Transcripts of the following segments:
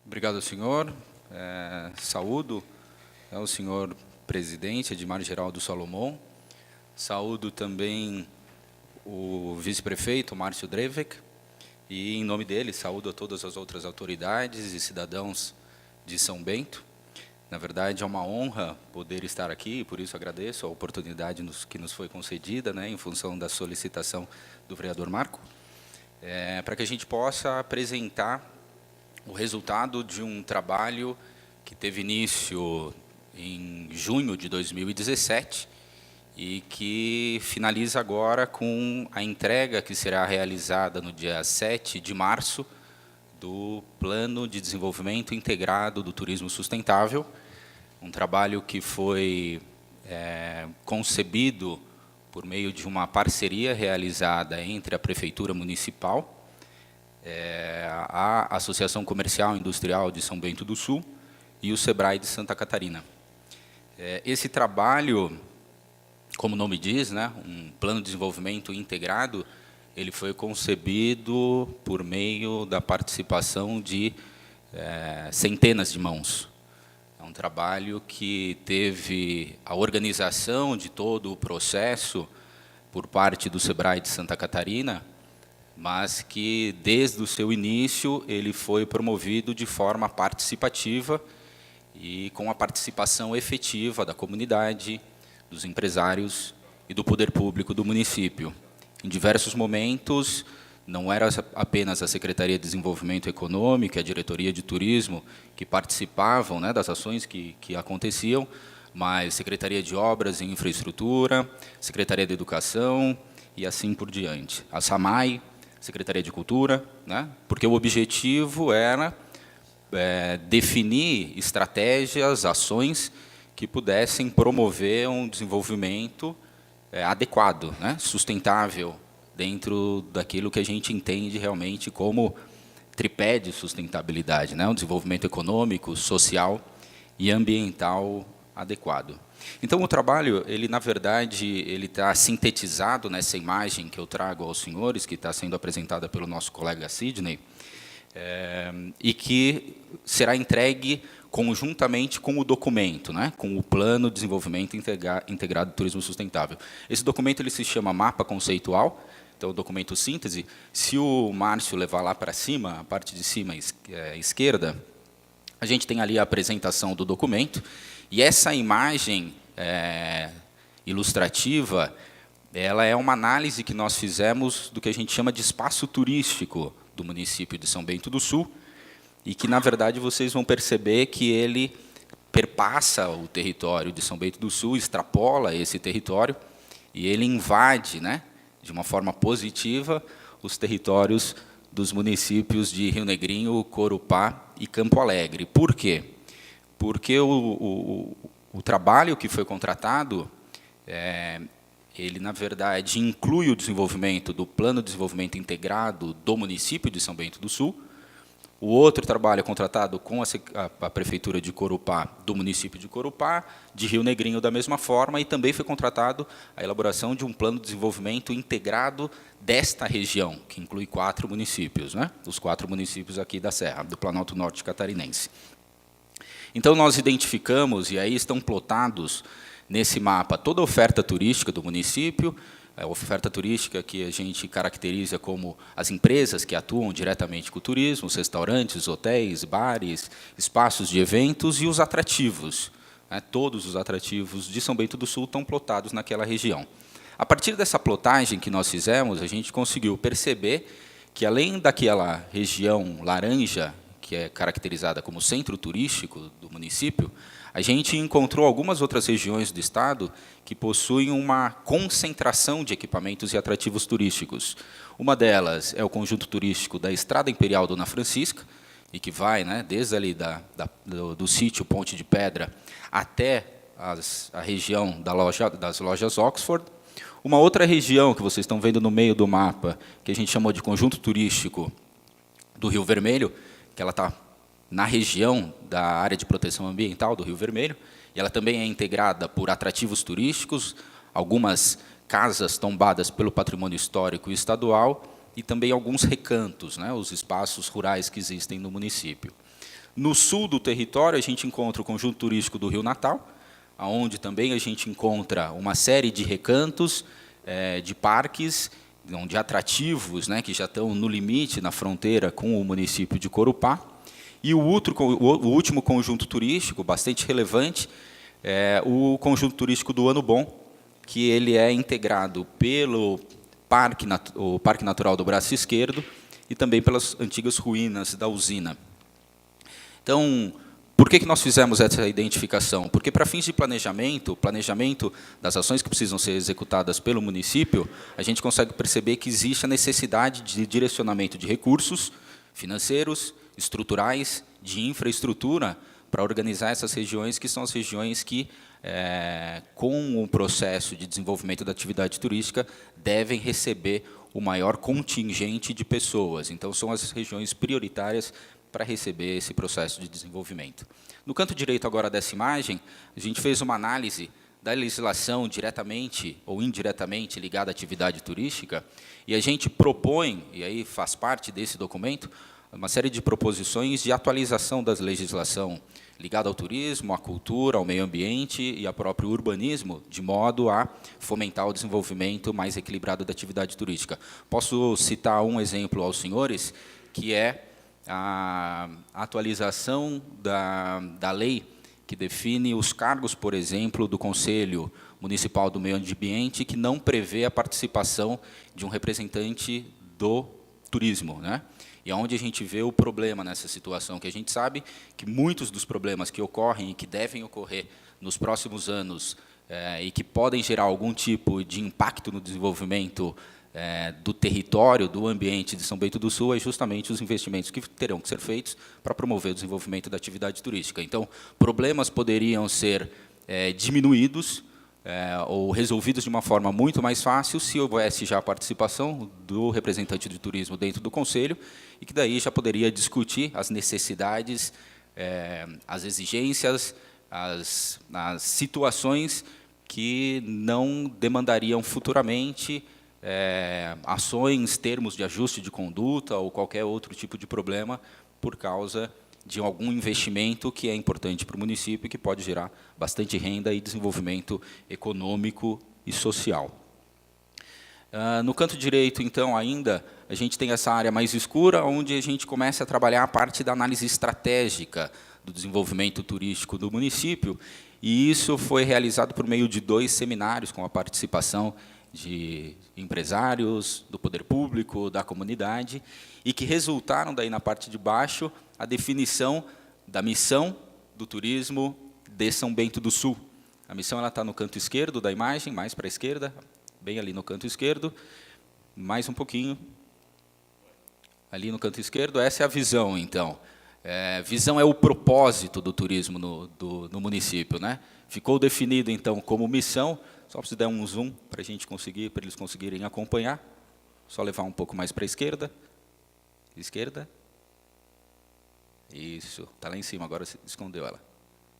Obrigado, senhor. Saúdo o senhor presidente Edmar Geraldo Salomão. Saúdo também o vice-prefeito Márcio Drevek. E, em nome dele, saúdo a todas as outras autoridades e cidadãos de São Bento. Na verdade, é uma honra poder estar aqui, e por isso agradeço a oportunidade que nos foi concedida, em função da solicitação do vereador Marco, para que a gente possa apresentar o resultado de um trabalho que teve início em junho de 2017 e que finaliza agora com a entrega que será realizada no dia 7 de março do Plano de Desenvolvimento Integrado do Turismo Sustentável, um trabalho que foi concebido por meio de uma parceria realizada entre a Prefeitura Municipal, a Associação Comercial e Industrial de São Bento do Sul e o SEBRAE de Santa Catarina. Esse trabalho, como o nome diz, um plano de desenvolvimento integrado, ele foi concebido por meio da participação de centenas de mãos. É um trabalho que teve a organização de todo o processo por parte do SEBRAE de Santa Catarina, mas que, desde o seu início, ele foi promovido de forma participativa e com a participação efetiva da comunidade, dos empresários e do poder público do município. Em diversos momentos, não era apenas a Secretaria de Desenvolvimento Econômico e a Diretoria de Turismo que participavam das ações que aconteciam, mas Secretaria de Obras e Infraestrutura, Secretaria de Educação e assim por diante. A SAMAI, Secretaria de Cultura, porque o objetivo era definir estratégias, ações que pudessem promover um desenvolvimento adequado, sustentável, dentro daquilo que a gente entende realmente como tripé de sustentabilidade, um desenvolvimento econômico, social e ambiental adequado. Então, o trabalho, na verdade, ele está sintetizado nessa imagem que eu trago aos senhores, que está sendo apresentada pelo nosso colega Sidney, e que será entregue conjuntamente com o documento, com o Plano de Desenvolvimento Integrado do Turismo Sustentável. Esse documento ele se chama Mapa Conceitual, então, o documento síntese. Se o Márcio levar lá para cima, a parte de cima esquerda, a gente tem ali a apresentação do documento, e essa imagem ilustrativa, ela é uma análise que nós fizemos do que a gente chama de espaço turístico do município de São Bento do Sul, e que, na verdade, vocês vão perceber que ele perpassa o território de São Bento do Sul, extrapola esse território, e ele invade, de uma forma positiva, os territórios dos municípios de Rio Negrinho, Corupá e Campo Alegre. Por quê? Porque o trabalho que foi contratado, ele, na verdade, inclui o desenvolvimento do Plano de Desenvolvimento Integrado do município de São Bento do Sul. O outro trabalho é contratado com a Prefeitura de Corupá, do município de Corupá, de Rio Negrinho da mesma forma, e também foi contratado a elaboração de um plano de desenvolvimento integrado desta região, que inclui 4 municípios, os 4 municípios aqui da Serra, do Planalto Norte Catarinense. Então, nós identificamos, e aí estão plotados nesse mapa, toda a oferta turística do município, a oferta turística que a gente caracteriza como as empresas que atuam diretamente com o turismo, os restaurantes, hotéis, bares, espaços de eventos e os atrativos. Todos os atrativos de São Bento do Sul estão plotados naquela região. A partir dessa plotagem que nós fizemos, a gente conseguiu perceber que, além daquela região laranja, que é caracterizada como centro turístico do município, a gente encontrou algumas outras regiões do estado que possuem uma concentração de equipamentos e atrativos turísticos. Uma delas é o conjunto turístico da Estrada Imperial Dona Francisca, e que vai desde ali do sítio Ponte de Pedra até a região das lojas Oxford. Uma outra região que vocês estão vendo no meio do mapa, que a gente chamou de conjunto turístico do Rio Vermelho, que ela está na região da área de proteção ambiental do Rio Vermelho, e ela também é integrada por atrativos turísticos, algumas casas tombadas pelo patrimônio histórico estadual e também alguns recantos, os espaços rurais que existem no município. No sul do território, a gente encontra o Conjunto Turístico do Rio Natal, onde também a gente encontra uma série de recantos, de parques, de atrativos, né, que já estão no limite, na fronteira com o município de Corupá. E o último conjunto turístico, bastante relevante, é o Conjunto Turístico do Ano Bom, que ele é integrado pelo o Parque Natural do Braço Esquerdo e também pelas antigas ruínas da usina. Então, por que nós fizemos essa identificação? Porque, para fins de planejamento das ações que precisam ser executadas pelo município, a gente consegue perceber que existe a necessidade de direcionamento de recursos financeiros, estruturais, de infraestrutura, para organizar essas regiões, que são as regiões que, com o processo de desenvolvimento da atividade turística, devem receber o maior contingente de pessoas. Então, são as regiões prioritárias para receber esse processo de desenvolvimento. No canto direito agora dessa imagem, a gente fez uma análise da legislação diretamente ou indiretamente ligada à atividade turística, e a gente propõe, e aí faz parte desse documento, uma série de proposições de atualização da legislação ligada ao turismo, à cultura, ao meio ambiente e ao próprio urbanismo, de modo a fomentar o desenvolvimento mais equilibrado da atividade turística. Posso citar um exemplo aos senhores, que é a atualização da lei que define os cargos, por exemplo, do Conselho Municipal do Meio Ambiente, que não prevê a participação de um representante do turismo, né? E onde a gente vê o problema nessa situação, que a gente sabe que muitos dos problemas que ocorrem e que devem ocorrer nos próximos anos e que podem gerar algum tipo de impacto no desenvolvimento do território, do ambiente de São Bento do Sul, é justamente os investimentos que terão que ser feitos para promover o desenvolvimento da atividade turística. Então, problemas poderiam ser diminuídos ou resolvidos de uma forma muito mais fácil se houvesse já a participação do representante de turismo dentro do Conselho, e que daí já poderia discutir as necessidades, as exigências, as situações que não demandariam futuramente ações, termos de ajuste de conduta ou qualquer outro tipo de problema por causa de algum investimento que é importante para o município e que pode gerar bastante renda e desenvolvimento econômico e social. No canto direito, então, ainda, a gente tem essa área mais escura, onde a gente começa a trabalhar a parte da análise estratégica do desenvolvimento turístico do município, e isso foi realizado por meio de 2 seminários, com a participação de empresários, do poder público, da comunidade, e que resultaram, daí na parte de baixo, a definição da missão do turismo de São Bento do Sul. A missão está no canto esquerdo da imagem, mais para a esquerda, bem ali no canto esquerdo, mais um pouquinho, ali no canto esquerdo. Essa é a visão, então. Visão é o propósito do turismo no município, né? Ficou definido, então, como missão. Só se der um zoom para a gente conseguir, para eles conseguirem acompanhar. Só levar um pouco mais para a esquerda. Esquerda. Isso, está lá em cima, agora se escondeu ela.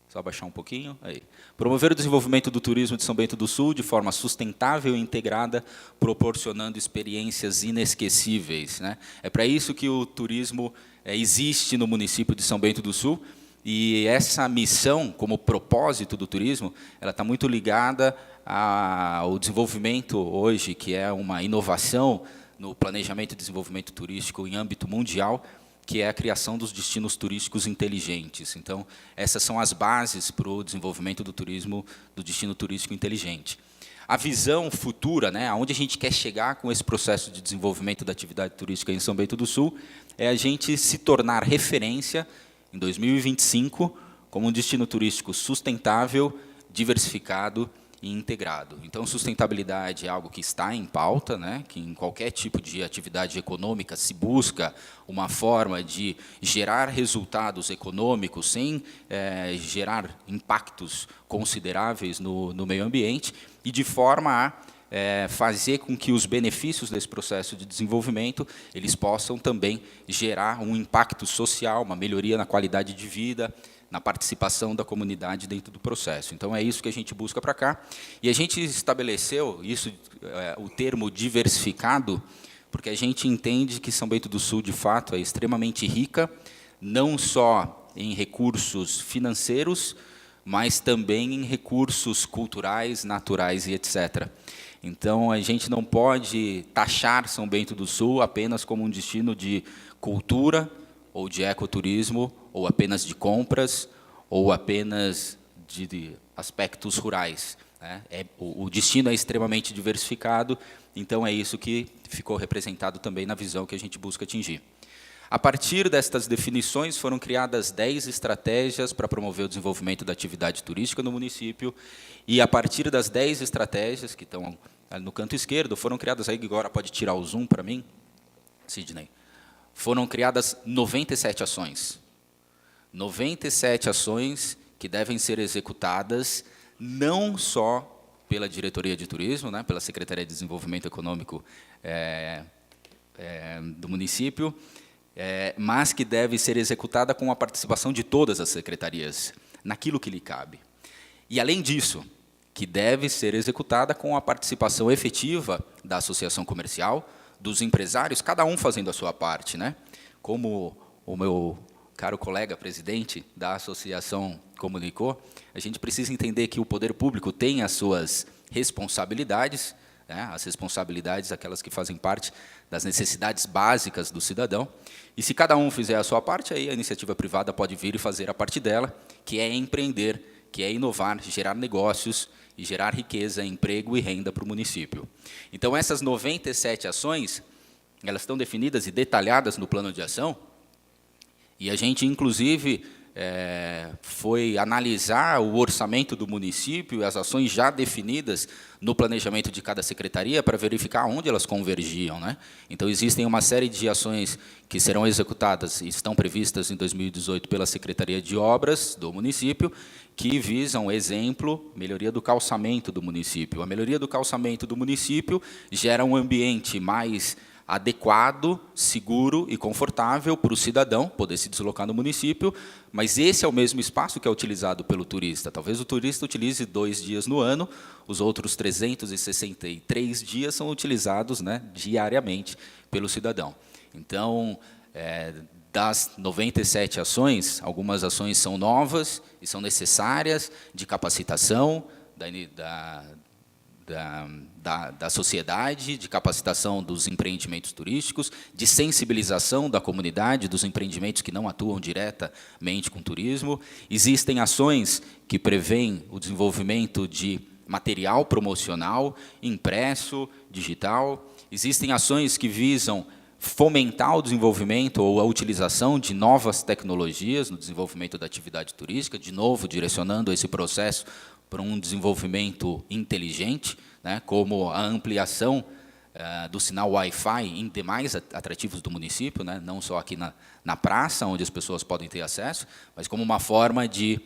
Só abaixar um pouquinho. Aí. Promover o desenvolvimento do turismo de São Bento do Sul de forma sustentável e integrada, proporcionando experiências inesquecíveis, né? É para isso que o turismo existe no município de São Bento do Sul, e essa missão, como propósito do turismo, ela está muito ligada ao desenvolvimento hoje, que é uma inovação no planejamento e desenvolvimento turístico em âmbito mundial, que é a criação dos destinos turísticos inteligentes. Então, essas são as bases para o desenvolvimento do turismo, do destino turístico inteligente. A visão futura, né, aonde a gente quer chegar com esse processo de desenvolvimento da atividade turística em São Bento do Sul, é a gente se tornar referência, em 2025, como um destino turístico sustentável, diversificado e integrado. Então, sustentabilidade é algo que está em pauta, né, que em qualquer tipo de atividade econômica se busca uma forma de gerar resultados econômicos sem gerar impactos consideráveis no meio ambiente, e de forma a fazer com que os benefícios desse processo de desenvolvimento eles possam também gerar um impacto social, uma melhoria na qualidade de vida, na participação da comunidade dentro do processo. Então, é isso que a gente busca para cá. E a gente estabeleceu isso, o termo diversificado, porque a gente entende que São Bento do Sul, de fato, é extremamente rica, não só em recursos financeiros, mas também em recursos culturais, naturais e etc. Então, a gente não pode taxar São Bento do Sul apenas como um destino de cultura, ou de ecoturismo, ou apenas de compras, ou apenas de aspectos rurais, né? O destino é extremamente diversificado, então é isso que ficou representado também na visão que a gente busca atingir. A partir destas definições, foram criadas 10 estratégias para promover o desenvolvimento da atividade turística no município, e a partir das 10 estratégias, que estão no canto esquerdo, foram criadas, aí agora pode tirar o zoom para mim, Sidney, foram criadas 97 ações. 97 ações que devem ser executadas não só pela Diretoria de Turismo, né, pela Secretaria de Desenvolvimento Econômico do município, mas que deve ser executada com a participação de todas as secretarias, naquilo que lhe cabe. E, além disso, que deve ser executada com a participação efetiva da associação comercial, dos empresários, cada um fazendo a sua parte, né? Como o meu caro colega presidente da associação comunicou, a gente precisa entender que o poder público tem as suas responsabilidades, né, as responsabilidades, aquelas que fazem parte das necessidades básicas do cidadão, e se cada um fizer a sua parte, aí a iniciativa privada pode vir e fazer a parte dela, que é empreender, que é inovar, gerar negócios e gerar riqueza, emprego e renda para o município. Então, essas 97 ações, elas estão definidas e detalhadas no plano de ação, e a gente, inclusive, foi analisar o orçamento do município e as ações já definidas no planejamento de cada secretaria para verificar onde elas convergiam, né? Então, existem uma série de ações que serão executadas e estão previstas em 2018 pela Secretaria de Obras do município, que visam, exemplo, melhoria do calçamento do município. A melhoria do calçamento do município gera um ambiente mais adequado, seguro e confortável para o cidadão poder se deslocar no município, mas esse é o mesmo espaço que é utilizado pelo turista. Talvez o turista utilize 2 dias no ano, os outros 363 dias são utilizados, né, diariamente pelo cidadão. Então, das 97 ações, algumas ações são novas e são necessárias, de capacitação da sociedade, de capacitação dos empreendimentos turísticos, de sensibilização da comunidade, dos empreendimentos que não atuam diretamente com turismo. Existem ações que prevêem o desenvolvimento de material promocional, impresso, digital. Existem ações que visam fomentar o desenvolvimento ou a utilização de novas tecnologias no desenvolvimento da atividade turística, de novo, direcionando esse processo para um desenvolvimento inteligente, né, como a ampliação do sinal Wi-Fi em demais atrativos do município, né, não só aqui na praça, onde as pessoas podem ter acesso, mas como uma forma de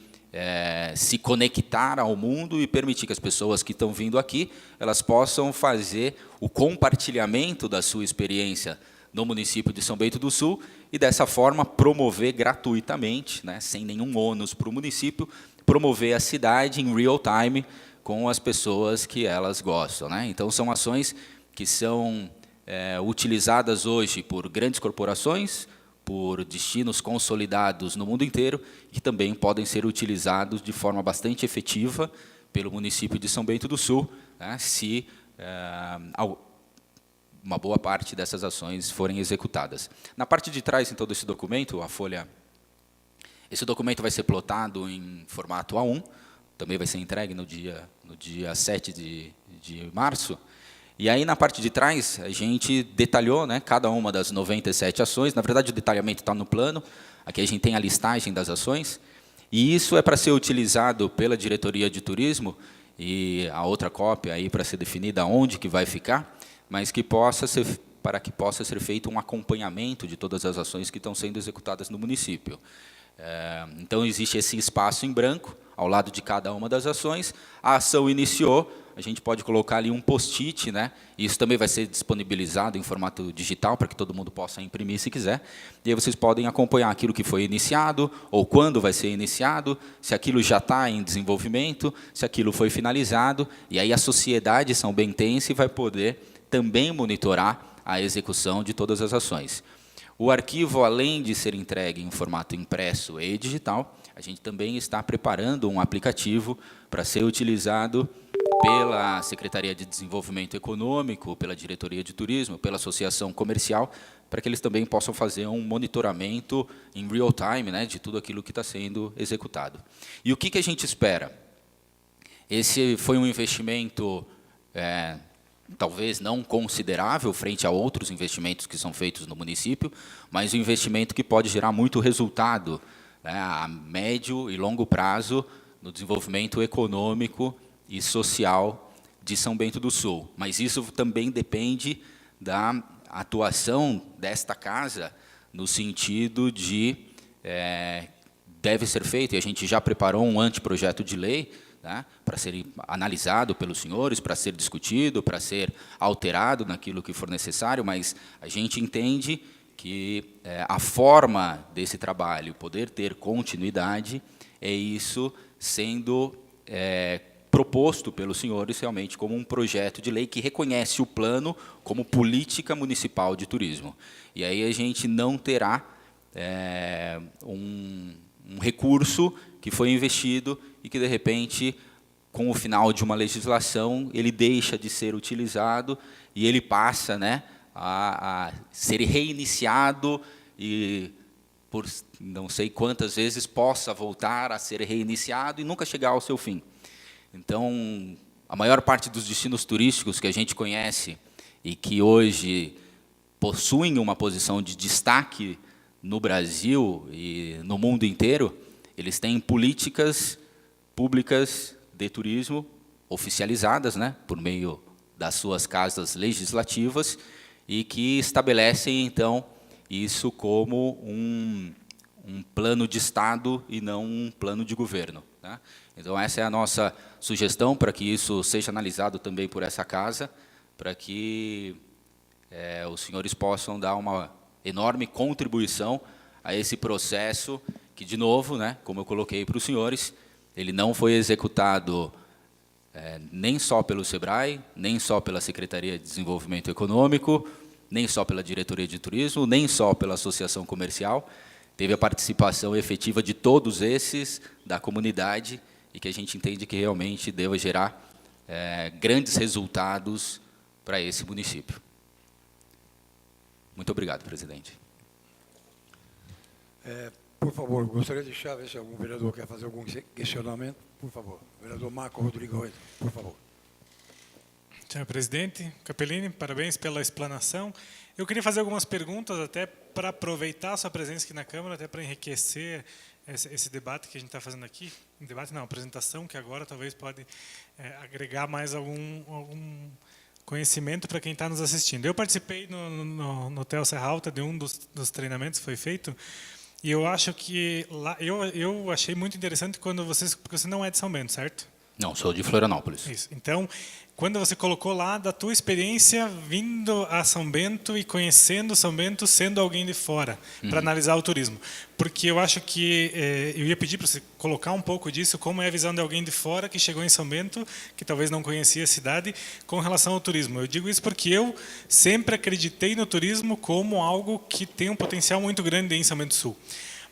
se conectar ao mundo e permitir que as pessoas que estão vindo aqui, elas possam fazer o compartilhamento da sua experiência no município de São Bento do Sul e, dessa forma, promover gratuitamente, né, sem nenhum ônus para o município, promover a cidade em real time com as pessoas que elas gostam, né? Então, são ações que são utilizadas hoje por grandes corporações, por destinos consolidados no mundo inteiro, que também podem ser utilizados de forma bastante efetiva pelo município de São Bento do Sul, né, se uma boa parte dessas ações forem executadas. Na parte de trás, então, desse documento, a folha... Esse documento vai ser plotado em formato A1, também vai ser entregue no dia 7 de março. E aí, na parte de trás, a gente detalhou, né, cada uma das 97 ações. Na verdade, o detalhamento está no plano. Aqui a gente tem a listagem das ações. E isso é para ser utilizado pela Diretoria de Turismo, e a outra cópia aí para ser definida onde que vai ficar, mas que para que possa ser feito um acompanhamento de todas as ações que estão sendo executadas no município. Então, existe esse espaço em branco, ao lado de cada uma das ações. A ação iniciou, a gente pode colocar ali um post-it, né? Isso também vai ser disponibilizado em formato digital, para que todo mundo possa imprimir se quiser. E aí vocês podem acompanhar aquilo que foi iniciado, ou quando vai ser iniciado, se aquilo já está em desenvolvimento, se aquilo foi finalizado, e aí a sociedade são-bentense vai poder também monitorar a execução de todas as ações. O arquivo, além de ser entregue em formato impresso e digital, a gente também está preparando um aplicativo para ser utilizado pela Secretaria de Desenvolvimento Econômico, pela Diretoria de Turismo, pela Associação Comercial, para que eles também possam fazer um monitoramento em real time, né, de tudo aquilo que está sendo executado. E o que a gente espera? Esse foi um investimento, talvez não considerável, frente a outros investimentos que são feitos no município, mas um investimento que pode gerar muito resultado, né, a médio e longo prazo no desenvolvimento econômico e social de São Bento do Sul. Mas isso também depende da atuação desta casa, no sentido de deve ser feito, e a gente já preparou um anteprojeto de lei, né, para ser analisado pelos senhores, para ser discutido, para ser alterado naquilo que for necessário, mas a gente entende que a forma desse trabalho poder ter continuidade é isso sendo proposto pelos senhores realmente como um projeto de lei que reconhece o plano como política municipal de turismo. E aí a gente não terá um recurso que foi investido e que, de repente, com o final de uma legislação, ele deixa de ser utilizado e ele passa, né, a ser reiniciado e, por não sei quantas vezes, possa voltar a ser reiniciado e nunca chegar ao seu fim. Então, a maior parte dos destinos turísticos que a gente conhece e que hoje possuem uma posição de destaque no Brasil e no mundo inteiro, eles têm políticas públicas de turismo oficializadas, né, por meio das suas casas legislativas e que estabelecem, então, isso como um plano de Estado e não um plano de governo, né? Então, essa é a nossa sugestão para que isso seja analisado também por essa casa, para que os senhores possam dar uma enorme contribuição a esse processo que, de novo, né, como eu coloquei para os senhores, ele não foi executado nem só pelo SEBRAE, nem só pela Secretaria de Desenvolvimento Econômico, nem só pela Diretoria de Turismo, nem só pela Associação Comercial. Teve a participação efetiva de todos esses, da comunidade, e que a gente entende que realmente deva gerar grandes resultados para esse município. Muito obrigado, presidente. Por favor, gostaria de deixar ver se algum vereador quer fazer algum questionamento. Por favor, vereador Marco Rodrigo Reuter, por favor. Senhor presidente, Capellini, parabéns pela explanação. Eu queria fazer algumas perguntas, até para aproveitar a sua presença aqui na Câmara, até para enriquecer esse debate que a gente está fazendo aqui. Debate não, apresentação, que agora talvez pode agregar mais algum conhecimento para quem está nos assistindo. Eu participei no Hotel Serra Alta de um dos treinamentos que foi feito, e eu acho que lá, eu achei muito interessante quando porque você não é de São Bento, certo? Não, sou de Florianópolis. Isso. Então, quando você colocou lá da tua experiência vindo a São Bento e conhecendo São Bento sendo alguém de fora, para analisar o turismo. Porque eu acho que eu ia pedir para você colocar um pouco disso, como é a visão de alguém de fora que chegou em São Bento, que talvez não conhecia a cidade, com relação ao turismo. Eu digo isso porque eu sempre acreditei no turismo como algo que tem um potencial muito grande em São Bento do Sul.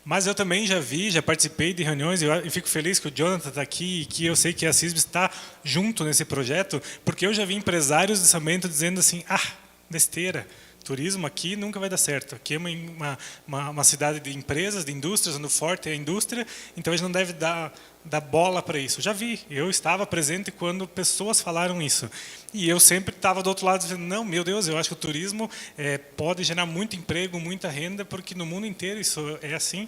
Mas eu também já participei de reuniões, e fico feliz que o Jonathan está aqui e que eu sei que a CISB está junto nesse projeto, porque eu já vi empresários de São Bento dizendo assim, besteira, turismo aqui nunca vai dar certo. Aqui é uma cidade de empresas, de indústrias, onde o forte é a indústria, então a gente não deve dar bola para isso. Já vi, eu estava presente quando pessoas falaram isso. E eu sempre estava do outro lado dizendo, não, meu Deus, eu acho que o turismo pode gerar muito emprego, muita renda, porque no mundo inteiro isso é assim.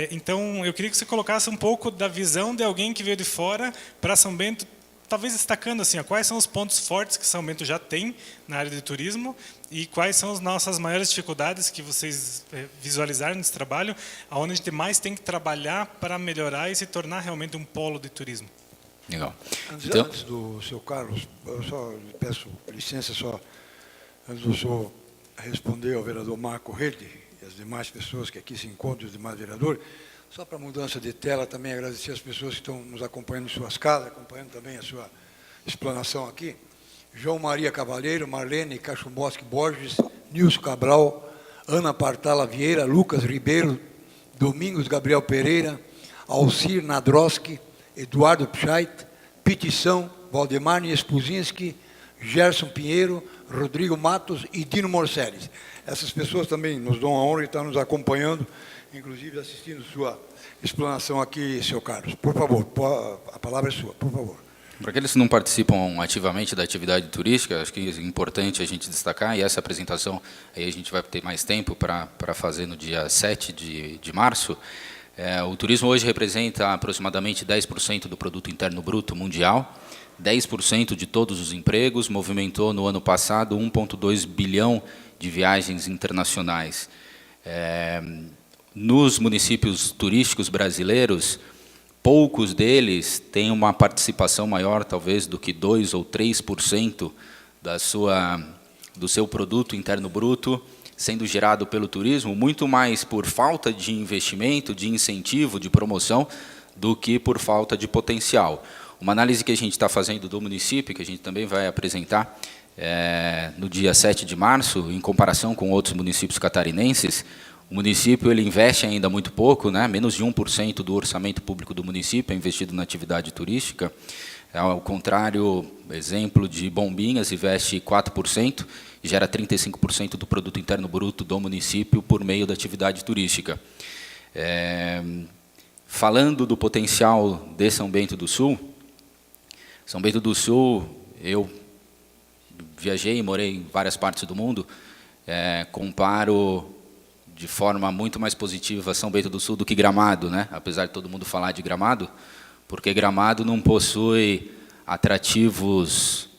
Então, eu queria que você colocasse um pouco da visão de alguém que veio de fora para São Bento, talvez destacando assim, quais são os pontos fortes que São Bento já tem na área de turismo e quais são as nossas maiores dificuldades que vocês visualizaram nesse trabalho, aonde a gente mais tem que trabalhar para melhorar e se tornar realmente um polo de turismo. Legal. Antes do senhor Carlos, eu só peço licença, antes do senhor responder ao vereador Marco Rede e as demais pessoas que aqui se encontram, os demais vereadores, só para mudança de tela, também agradecer as pessoas que estão nos acompanhando em suas casas, acompanhando também a sua explanação aqui. João Maria Cavalheiro, Marlene Cachumboschi Borges, Nilson Cabral, Ana Partala Vieira, Lucas Ribeiro, Domingos Gabriel Pereira, Alcir Nadroski, Eduardo Pschait, Petição, Valdemar Niespuzinski, Gerson Pinheiro, Rodrigo Matos e Dino Morceles. Essas pessoas também nos dão a honra de estar nos acompanhando, inclusive assistindo sua explanação aqui, seu Carlos. Por favor, a palavra é sua, por favor. Para aqueles que não participam ativamente da atividade turística, acho que é importante a gente destacar, e essa apresentação aí a gente vai ter mais tempo para fazer no dia 7 de março. O turismo hoje representa aproximadamente 10% do produto interno bruto mundial, 10% de todos os empregos, movimentou no ano passado 1,2 bilhão de viagens internacionais. Nos municípios turísticos brasileiros, poucos deles têm uma participação maior, talvez, do que 2 ou 3% do seu produto interno bruto sendo gerado pelo turismo, muito mais por falta de investimento, de incentivo, de promoção, do que por falta de potencial. Uma análise que a gente está fazendo do município, que a gente também vai apresentar no dia 7 de março, em comparação com outros municípios catarinenses, o município ele investe ainda muito pouco, né? Menos de 1% do orçamento público do município é investido na atividade turística. Ao contrário, exemplo de Bombinhas, investe 4% e gera 35% do produto interno bruto do município por meio da atividade turística. Falando do potencial de São Bento do Sul, eu viajei e morei em várias partes do mundo, comparo de forma muito mais positiva São Bento do Sul do que Gramado, né? Apesar de todo mundo falar de Gramado, porque Gramado não possui atrativos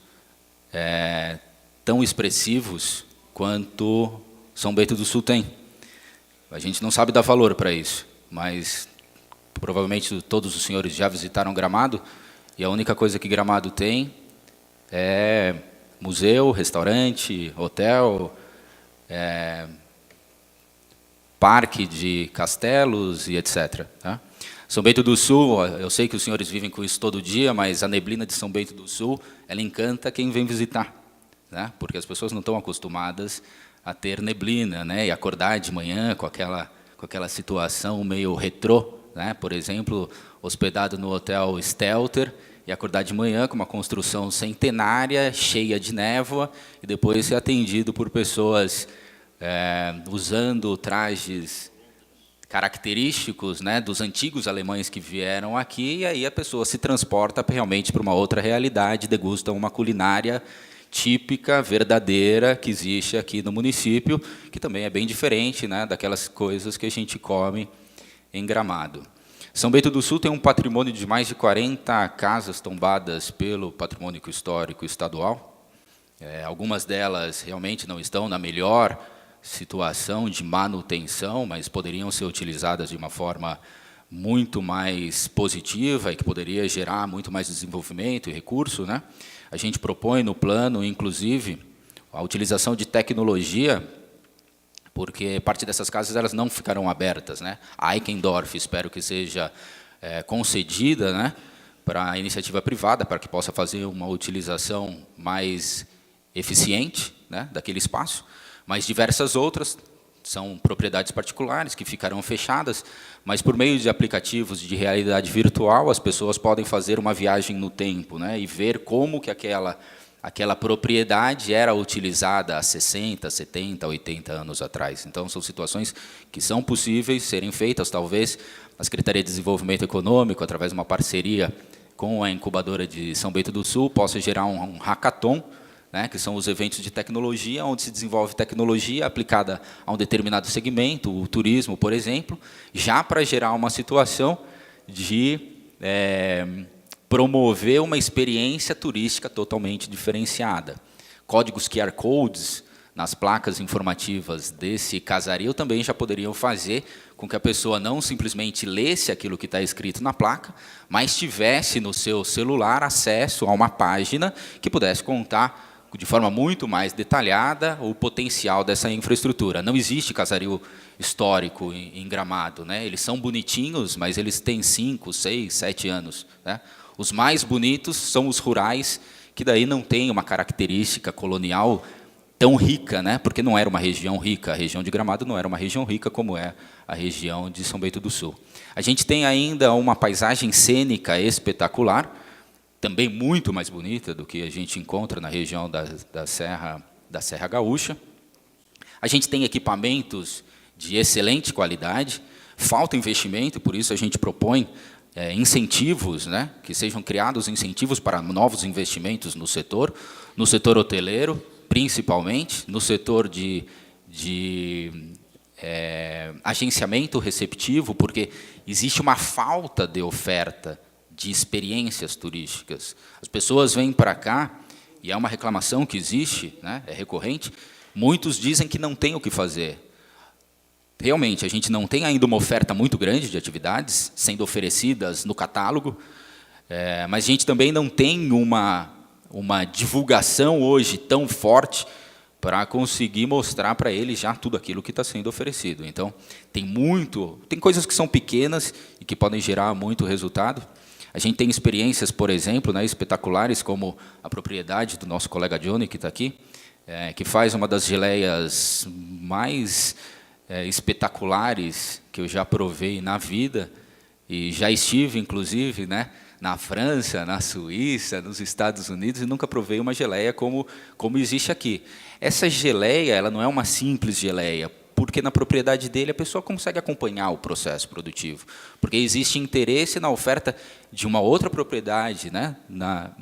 tão expressivos quanto São Bento do Sul tem. A gente não sabe dar valor para isso, mas provavelmente todos os senhores já visitaram Gramado, e a única coisa que Gramado tem é museu, restaurante, hotel, parque de castelos e etc. Tá? São Bento do Sul, eu sei que os senhores vivem com isso todo dia, mas a neblina de São Bento do Sul, ela encanta quem vem visitar, né? Porque as pessoas não estão acostumadas a ter neblina, né? E acordar de manhã com aquela situação meio retrô, né? Por exemplo, hospedado no Hotel Stelter, e acordar de manhã com uma construção centenária, cheia de névoa, e depois ser atendido por pessoas usando trajes característicos, né, dos antigos alemães que vieram aqui, e aí a pessoa se transporta realmente para uma outra realidade, degusta uma culinária típica, verdadeira, que existe aqui no município, que também é bem diferente, né, daquelas coisas que a gente come em Gramado. São Bento do Sul tem um patrimônio de mais de 40 casas tombadas pelo Patrimônio Histórico Estadual. Algumas delas realmente não estão na melhor situação de manutenção, mas poderiam ser utilizadas de uma forma muito mais positiva e que poderia gerar muito mais desenvolvimento e recurso, né? A gente propõe no plano, inclusive, a utilização de tecnologia, porque parte dessas casas elas não ficarão abertas, né? A Eikendorf, espero que seja concedida, né, para a iniciativa privada, para que possa fazer uma utilização mais eficiente, né, daquele espaço, mas diversas outras são propriedades particulares que ficarão fechadas, mas por meio de aplicativos de realidade virtual, as pessoas podem fazer uma viagem no tempo, né, e ver como que aquela propriedade era utilizada há 60, 70, 80 anos atrás. Então, são situações que são possíveis serem feitas. Talvez a Secretaria de Desenvolvimento Econômico, através de uma parceria com a incubadora de São Bento do Sul, possa gerar um hackathon, né, que são os eventos de tecnologia, onde se desenvolve tecnologia aplicada a um determinado segmento, o turismo, por exemplo, já para gerar uma situação de promover uma experiência turística totalmente diferenciada. Códigos QR Codes nas placas informativas desse casario também já poderiam fazer com que a pessoa não simplesmente lesse aquilo que está escrito na placa, mas tivesse no seu celular acesso a uma página que pudesse contar de forma muito mais detalhada o potencial dessa infraestrutura. Não existe casario histórico em Gramado, né? Eles são bonitinhos, mas eles têm 5, 6, 7 anos, né? Os mais bonitos são os rurais, que daí não têm uma característica colonial tão rica, né? Porque não era uma região rica, a região de Gramado não era uma região rica como é a região de São Bento do Sul. A gente tem ainda uma paisagem cênica espetacular, também muito mais bonita do que a gente encontra na região da Serra Gaúcha. A gente tem equipamentos de excelente qualidade, falta investimento, por isso a gente propõe incentivos, né, que sejam criados incentivos para novos investimentos no setor hoteleiro, principalmente, no setor de agenciamento receptivo, porque existe uma falta de oferta de experiências turísticas. As pessoas vêm para cá, e é uma reclamação que existe, né, é recorrente, muitos dizem que não tem o que fazer. Realmente, a gente não tem ainda uma oferta muito grande de atividades sendo oferecidas no catálogo, mas a gente também não tem uma divulgação hoje tão forte para conseguir mostrar para eles já tudo aquilo que está sendo oferecido. Então, tem coisas que são pequenas e que podem gerar muito resultado. A gente tem experiências, por exemplo, né, espetaculares, como a propriedade do nosso colega Johnny, que está aqui, que faz uma das geleias mais espetaculares que eu já provei na vida, e já estive, inclusive, né, na França, na Suíça, nos Estados Unidos, e nunca provei uma geleia como existe aqui. Essa geleia, ela não é uma simples geleia, porque na propriedade dele a pessoa consegue acompanhar o processo produtivo, porque existe interesse na oferta de uma outra propriedade, né, na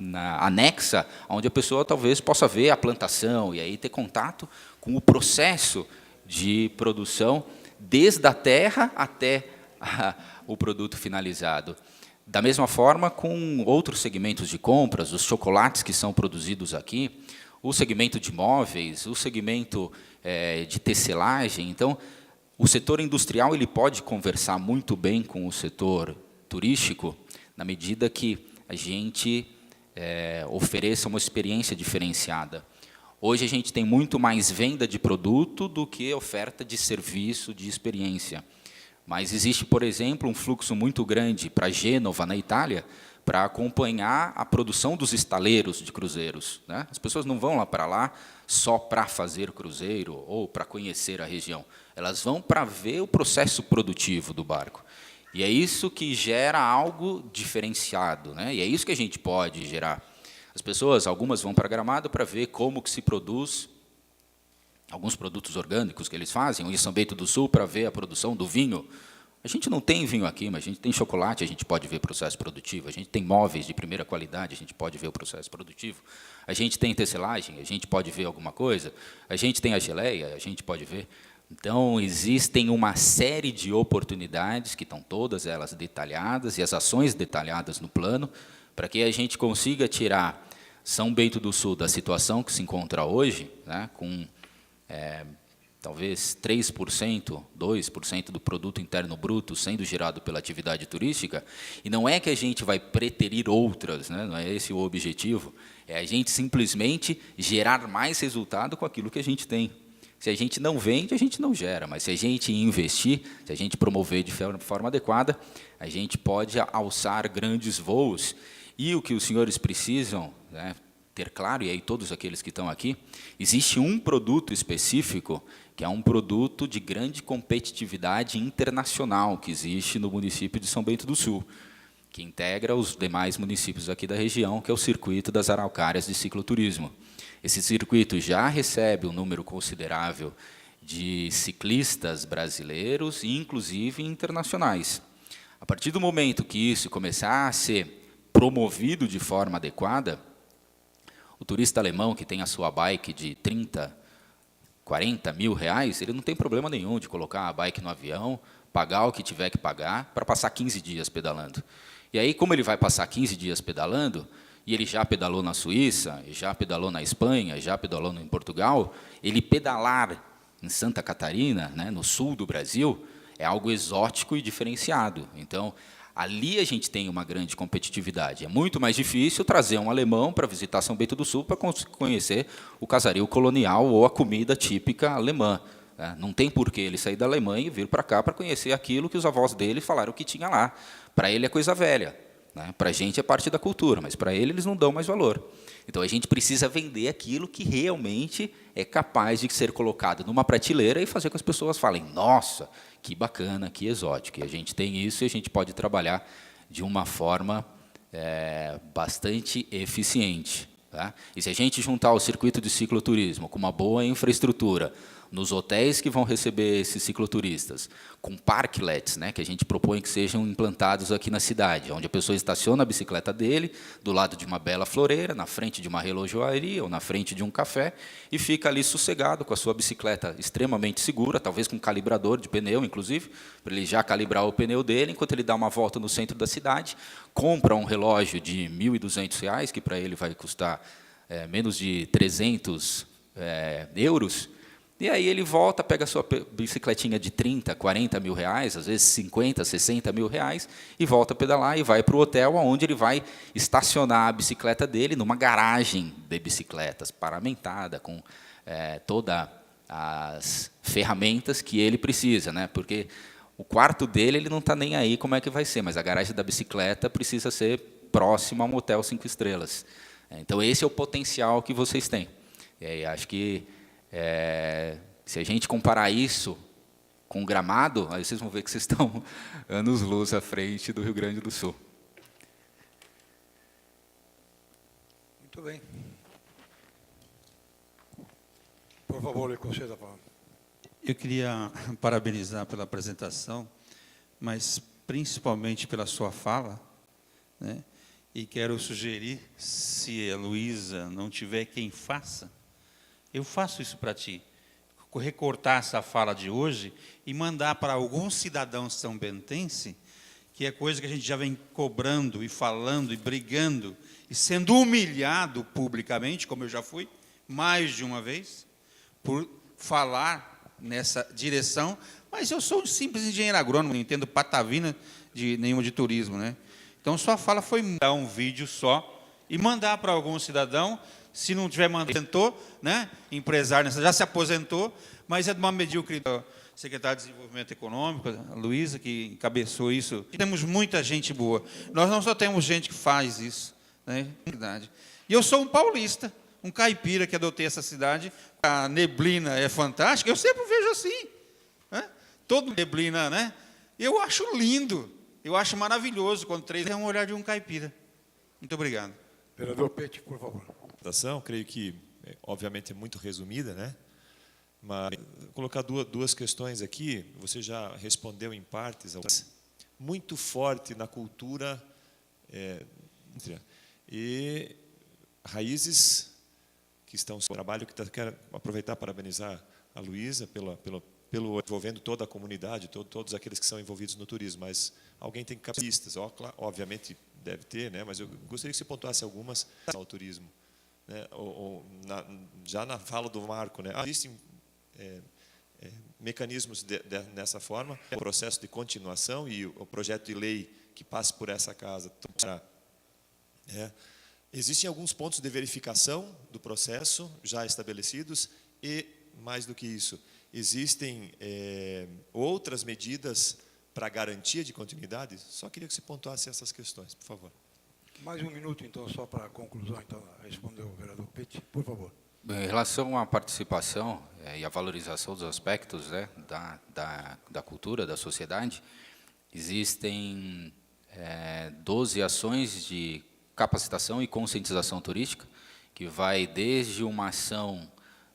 anexa, onde a pessoa talvez possa ver a plantação e aí ter contato com o processo de produção, desde a terra até o produto finalizado. Da mesma forma, com outros segmentos de compras, os chocolates que são produzidos aqui, o segmento de móveis, o segmento de tecelagem. Então, o setor industrial ele pode conversar muito bem com o setor turístico, na medida que a gente ofereça uma experiência diferenciada. Hoje a gente tem muito mais venda de produto do que oferta de serviço, de experiência. Mas existe, por exemplo, um fluxo muito grande para Gênova, na Itália, para acompanhar a produção dos estaleiros de cruzeiros, né? As pessoas não vão para lá só para fazer cruzeiro ou para conhecer a região. Elas vão para ver o processo produtivo do barco. E é isso que gera algo diferenciado, né? E é isso que a gente pode gerar. As pessoas, algumas vão para Gramado para ver como que se produz alguns produtos orgânicos que eles fazem, ou em São Bento do Sul para ver a produção do vinho. A gente não tem vinho aqui, mas a gente tem chocolate, a gente pode ver o processo produtivo. A gente tem móveis de primeira qualidade, a gente pode ver o processo produtivo. A gente tem tecelagem, a gente pode ver alguma coisa. A gente tem a geleia, a gente pode ver. Então, existem uma série de oportunidades, que estão todas elas detalhadas, e as ações detalhadas no plano, para que a gente consiga tirar São Bento do Sul da situação que se encontra hoje, né, com talvez 3%, 2% do produto interno bruto sendo gerado pela atividade turística, e não é que a gente vai preterir outras, né, não é esse o objetivo, é a gente simplesmente gerar mais resultado com aquilo que a gente tem. Se a gente não vende, a gente não gera, mas se a gente investir, se a gente promover de forma adequada, a gente pode alçar grandes voos. E o que os senhores precisam, né, ter claro, e aí todos aqueles que estão aqui, existe um produto específico, que é um produto de grande competitividade internacional, que existe no município de São Bento do Sul, que integra os demais municípios aqui da região, que é o Circuito das Araucárias de Cicloturismo. Esse circuito já recebe um número considerável de ciclistas brasileiros e, inclusive, internacionais. A partir do momento que isso começar a ser promovido de forma adequada, o turista alemão que tem a sua bike de 30, 40 mil reais, ele não tem problema nenhum de colocar a bike no avião, pagar o que tiver que pagar, para passar 15 dias pedalando. E aí, como ele vai passar 15 dias pedalando, e ele já pedalou na Suíça, já pedalou na Espanha, já pedalou em Portugal, ele pedalar em Santa Catarina, né, no sul do Brasil, é algo exótico e diferenciado. Então, ali a gente tem uma grande competitividade. É muito mais difícil trazer um alemão para visitar São Bento do Sul para conhecer o casario colonial ou a comida típica alemã. Não tem por que ele sair da Alemanha e vir para cá para conhecer aquilo que os avós dele falaram que tinha lá. Para ele é coisa velha. né? Para a gente é parte da cultura, mas para eles não dão mais valor. Então a gente precisa vender aquilo que realmente é capaz de ser colocado numa prateleira e fazer com que as pessoas falem: nossa, que bacana, que exótico. E a gente tem isso e a gente pode trabalhar de uma forma bastante eficiente. Tá? E se a gente juntar o circuito de cicloturismo com uma boa infraestrutura, nos hotéis que vão receber esses cicloturistas, com parklets, né, que a gente propõe que sejam implantados aqui na cidade, onde a pessoa estaciona a bicicleta dele, do lado de uma bela floreira, na frente de uma relojoaria ou na frente de um café, e fica ali sossegado com a sua bicicleta extremamente segura, talvez com um calibrador de pneu, inclusive, para ele já calibrar o pneu dele, enquanto ele dá uma volta no centro da cidade, compra um relógio de R$ 1.200, que para ele vai custar menos de 300 euros, e aí ele volta, pega a sua bicicletinha de 30, 40 mil reais, às vezes 50, 60 mil reais, e volta a pedalar e vai para o hotel, onde ele vai estacionar a bicicleta dele numa garagem de bicicletas, paramentada, com todas as ferramentas que ele precisa, né? Porque o quarto dele ele não está nem aí como é que vai ser, mas a garagem da bicicleta precisa ser próxima a um hotel 5 estrelas. Então, esse é o potencial que vocês têm. E aí, acho que se a gente comparar isso com Gramado, aí vocês vão ver que vocês estão anos-luz à frente do Rio Grande do Sul. Muito bem. Por favor, lhe conceda a palavra. Eu queria parabenizar pela apresentação, mas principalmente pela sua fala, né? E quero sugerir, se a Luísa não tiver quem faça, eu faço isso para ti. Recortar essa fala de hoje e mandar para algum cidadão são-bentense, que é coisa que a gente já vem cobrando e falando e brigando e sendo humilhado publicamente, como eu já fui, mais de uma vez, por falar nessa direção. Mas eu sou um simples engenheiro agrônomo, não entendo patavina de nenhuma de turismo, né? Então, sua fala foi mandar um vídeo só e mandar para algum cidadão. Se não tiver mandado, né, empresário, já se aposentou, mas é de uma medíocre. Secretário de Desenvolvimento Econômico, a Luísa, que encabeçou isso. E temos muita gente boa. Nós não só temos gente que faz isso, né? E eu sou um paulista, um caipira que adotei essa cidade. A neblina é fantástica, eu sempre vejo assim, né? Todo neblina, né? Eu acho lindo, eu acho maravilhoso quando 3 é um olhar de um caipira. Muito obrigado. Vereador Pete, por favor. Creio que, obviamente, é muito resumida, né? Mas vou colocar duas questões aqui. Você já respondeu em partes. Muito forte na cultura e raízes que estão no trabalho. Quero aproveitar para parabenizar a Luísa pelo envolvendo toda a comunidade, todos aqueles que são envolvidos no turismo. Mas alguém tem que captar pistas. Obviamente deve ter, né? Mas eu gostaria que você pontuasse algumas ao turismo. Né, já na fala do Marco, né, existem mecanismos nessa forma, o processo de continuação e o projeto de lei que passe por essa casa. Existem alguns pontos de verificação do processo já estabelecidos e, mais do que isso, existem outras medidas para garantia de continuidade? Só queria que você pontuasse essas questões, por favor. Mais um minuto, então, só para a conclusão, então, respondeu o vereador Pete, por favor. Bem, em relação à participação e à valorização dos aspectos, né, da cultura, da sociedade, existem 12 ações de capacitação e conscientização turística, que vai desde uma ação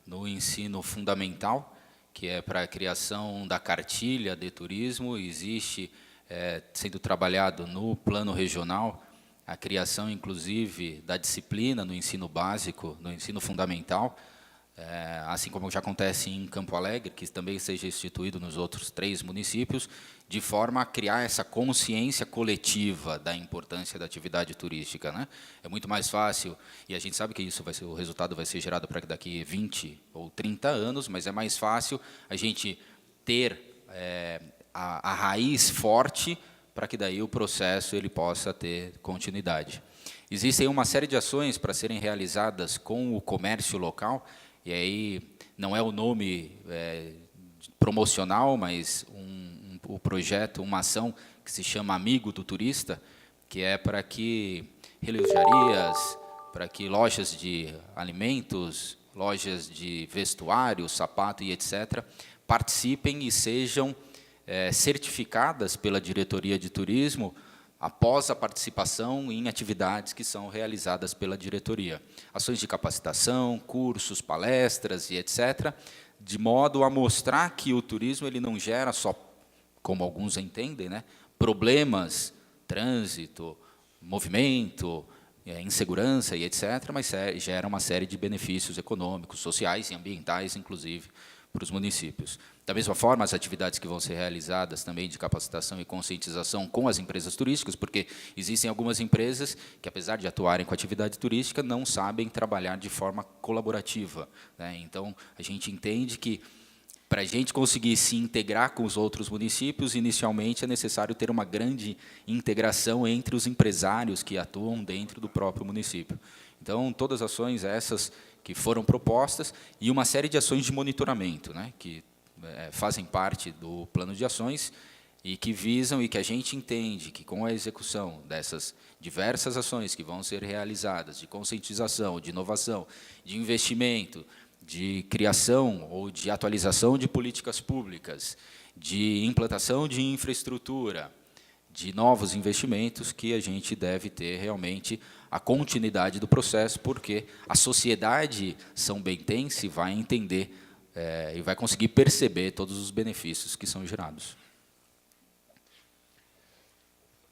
no ensino fundamental, que é para a criação da cartilha de turismo, existe sendo trabalhado no plano regional, a criação, inclusive, da disciplina no ensino básico, no ensino fundamental, assim como já acontece em Campo Alegre, que também seja instituído nos outros 3 municípios, de forma a criar essa consciência coletiva da importância da atividade turística, né? É muito mais fácil, e a gente sabe que isso o resultado vai ser gerado para daqui 20 ou 30 anos, mas é mais fácil a gente ter a raiz forte para que daí o processo ele possa ter continuidade. Existem uma série de ações para serem realizadas com o comércio local, e aí não é o nome promocional, mas o projeto, uma ação que se chama Amigo do Turista, que é para que relojarias, para que lojas de alimentos, lojas de vestuário, sapato e etc., participem e sejam certificadas pela diretoria de turismo após a participação em atividades que são realizadas pela diretoria. Ações de capacitação, cursos, palestras e etc., de modo a mostrar que o turismo ele não gera só, como alguns entendem, né, problemas, trânsito, movimento, insegurança e etc., mas gera uma série de benefícios econômicos, sociais e ambientais, inclusive, para os municípios. Da mesma forma, as atividades que vão ser realizadas também de capacitação e conscientização com as empresas turísticas, porque existem algumas empresas que, apesar de atuarem com atividade turística, não sabem trabalhar de forma colaborativa, né? Então, a gente entende que, para a gente conseguir se integrar com os outros municípios, inicialmente é necessário ter uma grande integração entre os empresários que atuam dentro do próprio município. Então, todas as ações essas que foram propostas e uma série de ações de monitoramento, né, que fazem parte do plano de ações e que visam e que a gente entende que, com a execução dessas diversas ações que vão ser realizadas, de conscientização, de inovação, de investimento, de criação ou de atualização de políticas públicas, de implantação de infraestrutura, de novos investimentos, que a gente deve ter realmente a continuidade do processo, porque a sociedade são-bentense vai entender e vai conseguir perceber todos os benefícios que são gerados.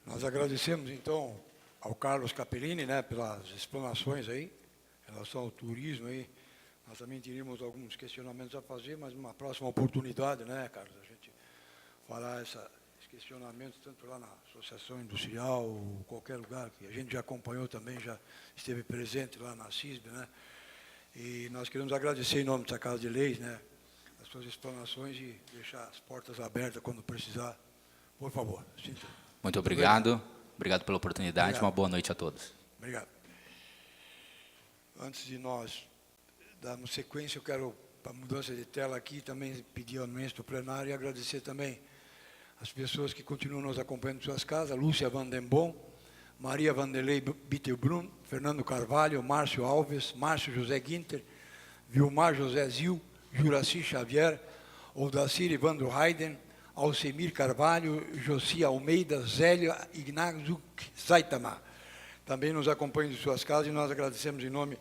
Nós agradecemos, então, ao Carlos Capellini, né, pelas explanações aí, em relação ao turismo aí. Nós também teríamos alguns questionamentos a fazer, mas numa próxima oportunidade, né, Carlos, a gente fará esses questionamentos, tanto lá na Associação Industrial, ou qualquer lugar, que a gente já acompanhou também, já esteve presente lá na CISB, né? E nós queremos agradecer em nome dessa Casa de Leis, né, as suas explanações e deixar as portas abertas quando precisar. Por favor, sinta. Muito obrigado. Obrigado pela oportunidade. Obrigado. Uma boa noite a todos. Obrigado. Antes de nós darmos sequência, eu quero, para mudança de tela aqui, também pedir anuência do plenário e agradecer também as pessoas que continuam nos acompanhando em suas casas, Lúcia Vandenbom, Maria Vanderlei Bittelbrun, Fernando Carvalho, Márcio Alves, Márcio José Guinter, Vilmar José Zil, Juraci Xavier, Odacir Evandro Hayden, Alcemir Carvalho, Josi Almeida, Zélia Ignazio Saitama. Também nos acompanham em suas casas e nós agradecemos em nome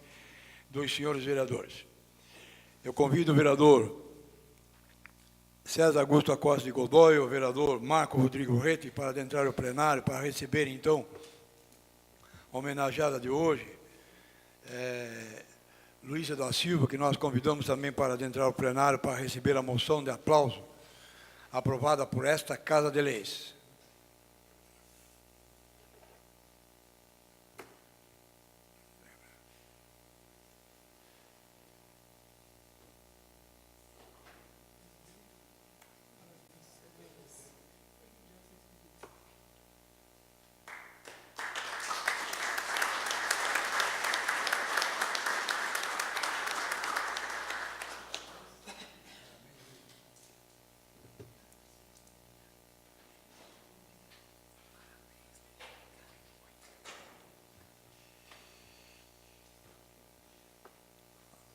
dos senhores vereadores. Eu convido o vereador César Augusto Acosta de Godoy, o vereador Marco Rodrigo Rete, para adentrar o plenário, para receber, então, a homenageada de hoje, Luísa da Silva, que nós convidamos também para adentrar o plenário, para receber a moção de aplauso aprovada por esta Casa de Leis.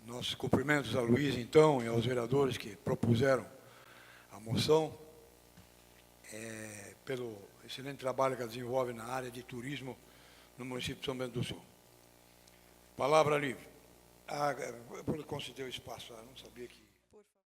Nossos cumprimentos a Luiz, então, e aos vereadores que propuseram a moção, pelo excelente trabalho que ela desenvolve na área de turismo no município de São Bento do Sul. Palavra livre. Vou conceder o espaço, não sabia que...